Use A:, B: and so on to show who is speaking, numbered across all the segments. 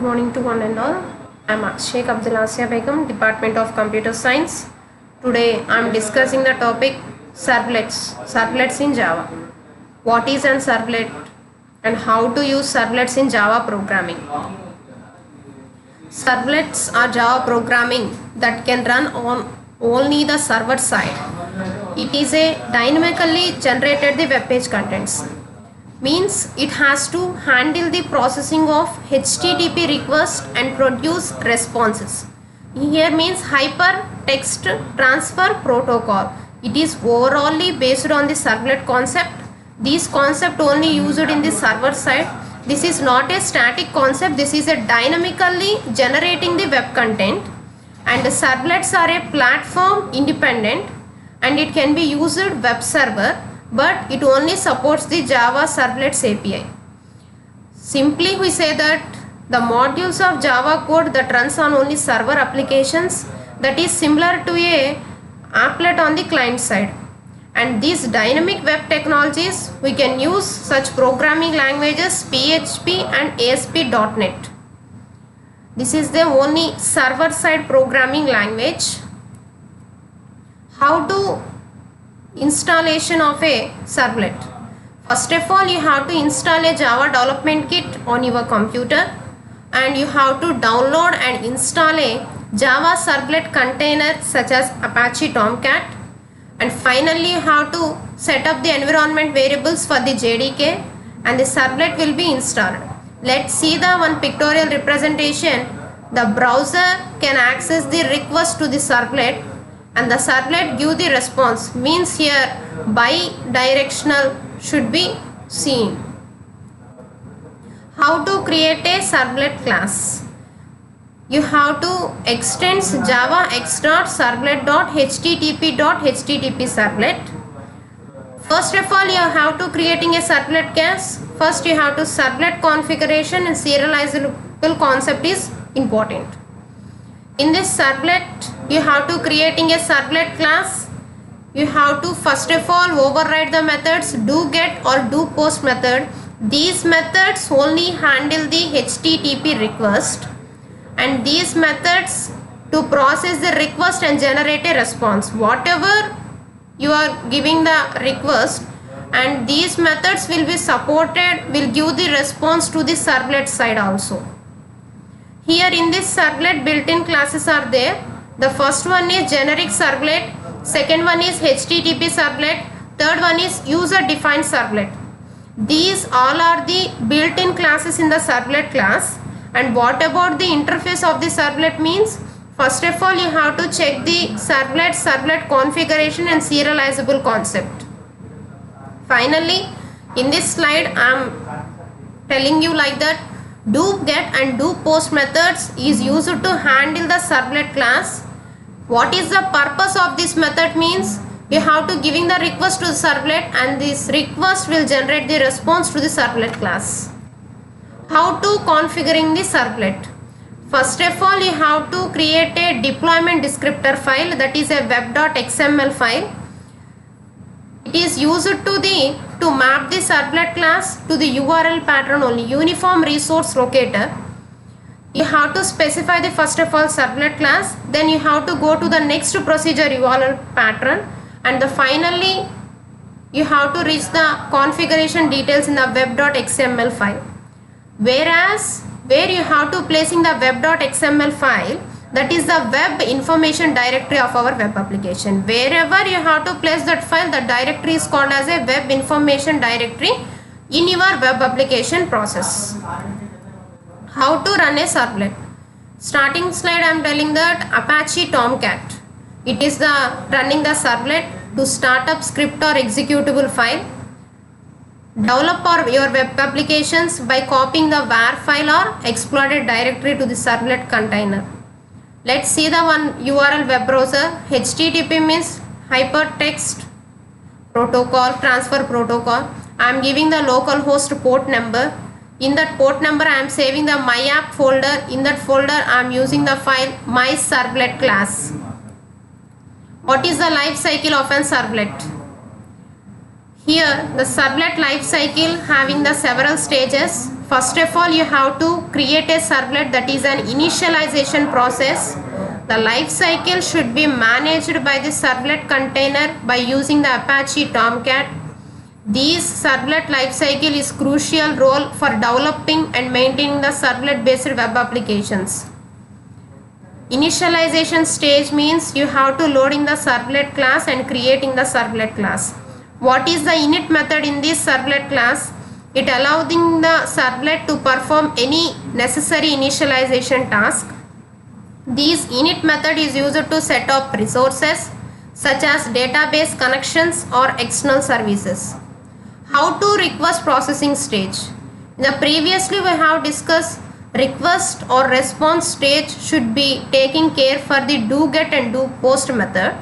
A: morning to one and all. I am A.Asiya Begum, Department of Computer Science. Today I am discussing the topic servlets. Servlets in Java. What is an servlet and how to use servlets in Java programming? Servlets are Java programming that can run on only the server side. It is a dynamically generated the web page contents. Means it has to handle the processing of HTTP requests and produce responses. Here means hypertext transfer protocol. It is overallly based on the servlet concept. This concept only used in the server side. This is not a static concept. This is a dynamically generating the web content, and the servlets are a platform independent and it can be used web server, but it only supports the Java Servlets API. Simply we say that the modules of Java code that runs on only server applications, that is similar to a applet on the client side. And these dynamic web technologies, we can use such programming languages PHP and ASP.NET. This is the only server side programming language. How to installation of a servlet? First of all, you have to install a Java development kit on your computer, and you have to download and install a Java servlet container such as Apache Tomcat, and finally you have to set up the environment variables for the JDK, and the servlet will be installed. Let's see the one pictorial representation. The browser can access the request to the servlet, and the servlet give the response. Means here bi-directional should be seen. How to create a servlet class? You have to extend java x.servlet.http.http servlet. First of all, you have to creating a servlet class. First you have to servlet configuration and serializable concept is important. In this servlet, you have to creating a servlet class. You have to first of all override the methods doGet or doPost method. These methods only handle the HTTP request, and these methods to process the request and generate a response. Whatever you are giving the request, and these methods will be supported, will give the response to the servlet side also. Here in this servlet, built-in classes are there. The first one is generic servlet, second one is HTTP servlet, third one is user-defined servlet. These all are the built-in classes in the servlet class. And what about the interface of the servlet means? First of all, you have to check the servlet configuration and serializable concept. Finally, in this slide, I am telling you like that doGet and doPost methods is used to handle the servlet class. What is the purpose of this method means? You have to giving the request to the servlet, and this request will generate the response to the servlet class. How to configuring the servlet? First of all, you have to create a deployment descriptor file, that is a web.xml file. It is used to map the servlet class to the URL pattern only, uniform resource locator. You have to specify the first of all servlet class, then you have to go to the next procedure URL pattern, and finally you have to reach the configuration details in the web.xml file. Whereas where you have to placing the web.xml file, that is the web information directory of our web application. Wherever you have to place that file, the directory is called as a web information directory in your web application process. How to run a servlet? Starting slide I am telling that Apache Tomcat. It is the running the servlet to start up script or executable file. Develop your web applications by copying the var file or exploited directory to the servlet container. Let's see the one URL web browser. HTTP means hypertext protocol, transfer protocol. I am giving the localhost port number. In that port number I am saving the my app folder. In that folder I am using the file my servlet class. What is the life cycle of an servlet? Here the servlet life cycle having the several stages. First of all, you have to create a servlet, that is an initialization process. The life cycle should be managed by the servlet container by using the Apache Tomcat. This servlet lifecycle is crucial role for developing and maintaining the servlet based web applications. Initialization stage means you have to loading the servlet class and creating the servlet class. What is the init method in this servlet class? It allowing the servlet to perform any necessary initialization task. This init method is used to set up resources such as database connections or external services. How to request processing stage? Previously we have discussed request or response stage should be taking care for the do get and do post method.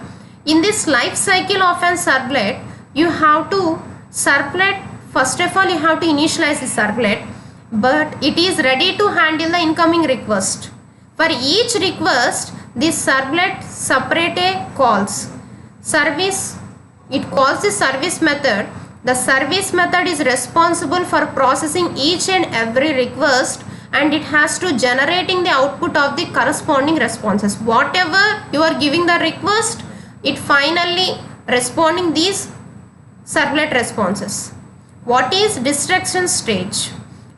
A: In this life cycle of an servlet, you have to servlet, first of all you have to initialize the servlet, but it is ready to handle the incoming request. For each request, this servlet separate calls. Service, it calls the service method. The service method is responsible for processing each and every request, and it has to generating the output of the corresponding responses. Whatever you are giving the request, it finally responding these servlet responses. What is destruction stage?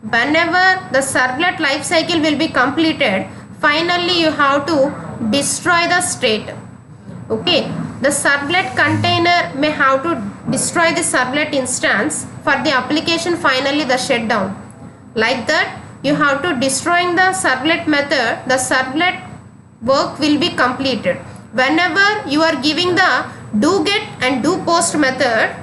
A: Whenever the servlet life cycle will be completed, finally you have to destroy the state. Okay, the servlet container may have to destroy the servlet instance for the application finally the shutdown. Like that, you have to destroying the servlet method, the servlet work will be completed. Whenever you are giving the do get and do post method,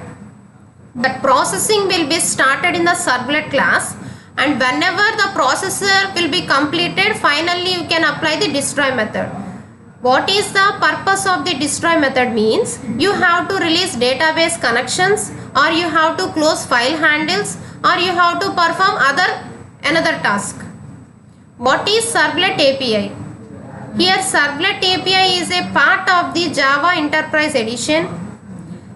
A: that processing will be started in the servlet class, and whenever the processor will be completed, finally you can apply the destroy method. What is the purpose of the destroy method means? You have to release database connections, or you have to close file handles, or you have to perform another task. What is Servlet API? Here Servlet API is a part of the Java Enterprise Edition.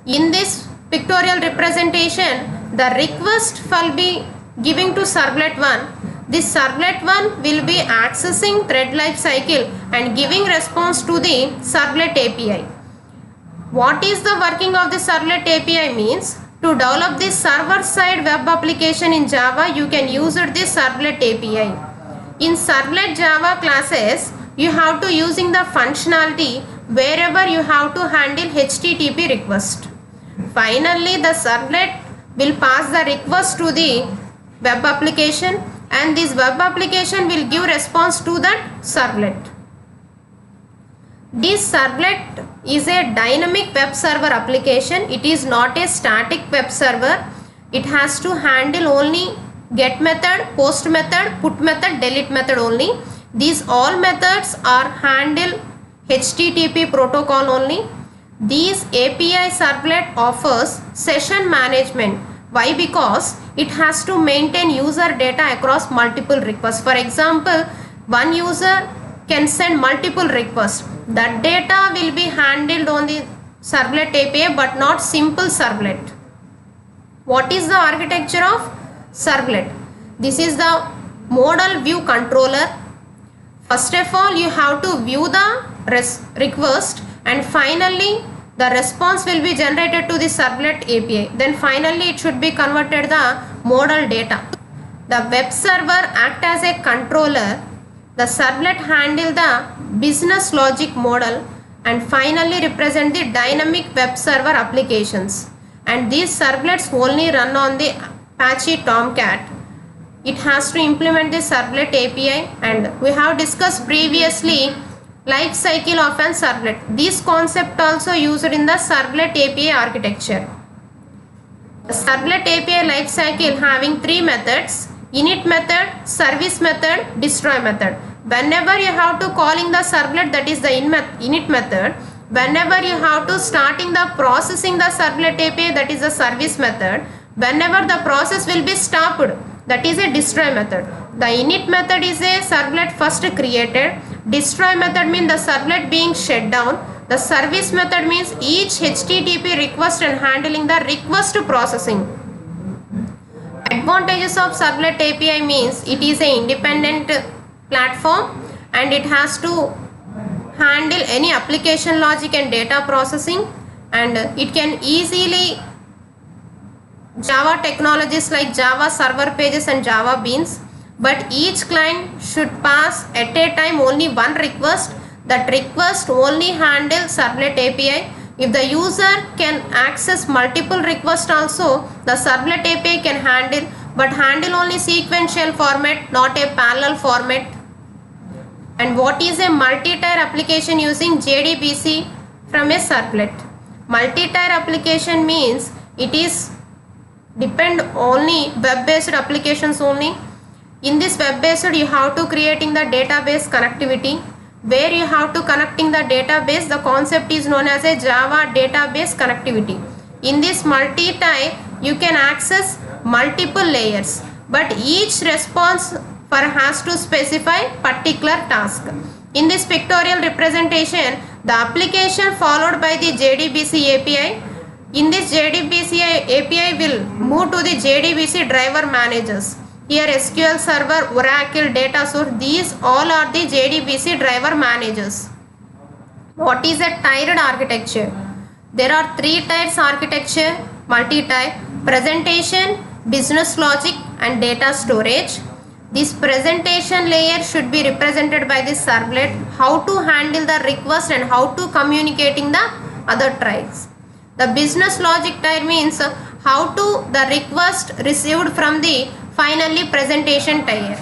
A: In this pictorial representation, the request will be giving to Servlet 1. This Servlet 1 will be accessing thread life cycle and giving response to the Servlet API. What is the working of the Servlet API means? To develop this server-side web application in Java, you can use this Servlet API. In Servlet Java classes, you have to using the functionality wherever you have to handle HTTP request. Finally, the servlet will pass the request to the web application, and this web application will give response to that servlet. This servlet is a dynamic web server application. It is not a static web server. It has to handle only get method, post method, put method, delete method only. These all methods are handle HTTP protocol only. These API servlet offers session management. Why? Because it has to maintain user data across multiple requests. For example, one user can send multiple requests. That data will be handled on the servlet API, but not simple servlet. What is the architecture of servlet? This is the modal view controller. First of all, you have to view the request, and finally the response will be generated to the servlet API. Then finally it should be converted the modal data. The web server act as a controller. The servlet handle the business logic model, and finally represent the dynamic web server applications. And these servlets only run on the Apache Tomcat. It has to implement the servlet API, and we have discussed previously life cycle of an servlet. This concept also used in the servlet API architecture. The servlet API life cycle having three methods: init method, service method, destroy method. Whenever you have to calling the servlet, that is the init method. Whenever you have to starting the processing the servlet API, that is the service method. Whenever the process will be stopped, that is a destroy method. The init method is a servlet first created. Destroy method means the servlet being shut down. The service method means each HTTP request and handling the request processing. Advantages of Servlet API means it is an independent platform and it has to handle any application logic and data processing, and it can easily Java technologies like Java server pages and Java beans, but each client should pass at a time only one request. That request only handle Servlet API. If the user can access multiple requests also, the Servlet API can handle, but handle only sequential format, not a parallel format. And what is a multi-tier application using JDBC from a servlet? Multi-tier application means it is depend only web-based applications only. In this web-based, you have to creating the database connectivity. Where you have to connecting the database, the concept is known as a Java database connectivity. In this multi-tier, you can access multiple layers, but each response has to specify particular task. In this pictorial representation, the application followed by the JDBC API. In this JDBC API will move to the JDBC driver managers. Here SQL Server, Oracle, data source, these all are the JDBC driver managers. What is a tiered architecture? There are three tiers architecture, multi-tier: presentation, business logic and data storage. This presentation layer should be represented by this servlet, how to handle the request and how to communicating the other tiers. The business logic tier means how to the request received from the finally presentation tier.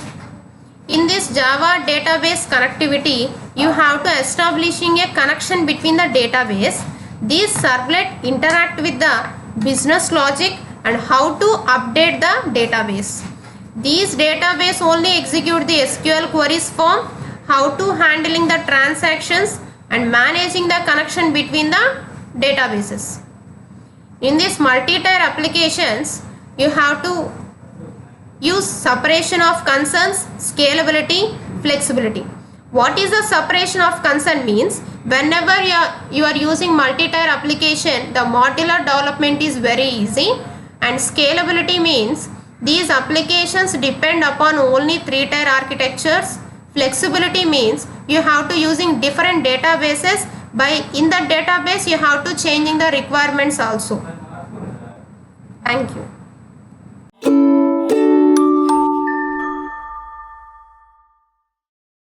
A: In this Java database connectivity, you have to establishing a connection between the database. These servlet interact with the business logic and how to update the database. These database only execute the SQL queries form, how to handling the transactions and managing the connection between the databases. In this multi-tier applications, you have to use separation of concerns, scalability, flexibility. What is the separation of concern means? Whenever you are using multi-tier application, the modular development is very easy, and scalability means these applications depend upon only three-tier architectures. Flexibility means you have to using different databases. In the database you have to changing the requirements also. Thank you.